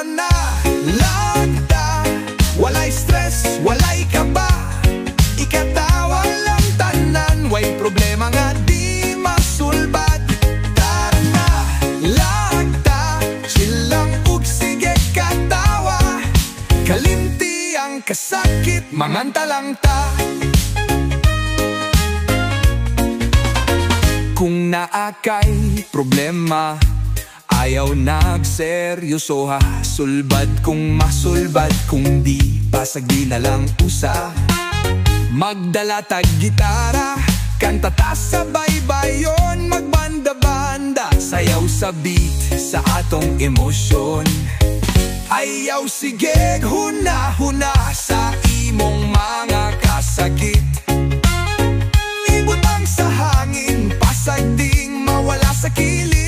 na lagda, walay stress, walay kaba, ikatawa lang tanan, way problema nga di masulbad. Tara na lagda, chill lang ug sige katawa, kalimti ang kasakit, manganta lang ta. Kung naakay problema, ayaw nagseryoso ha, sulbad kung masulbad, kung di pasag di na lang usa. Magdala tag gitara, kanta ta sabay-bayon, magbanda-banda, sayaw sa beat sa atong emosyon. Ayaw sige huna-huna sa imong mga kasakit, ibutang sa hangin, pasag ding mawala sa kilid.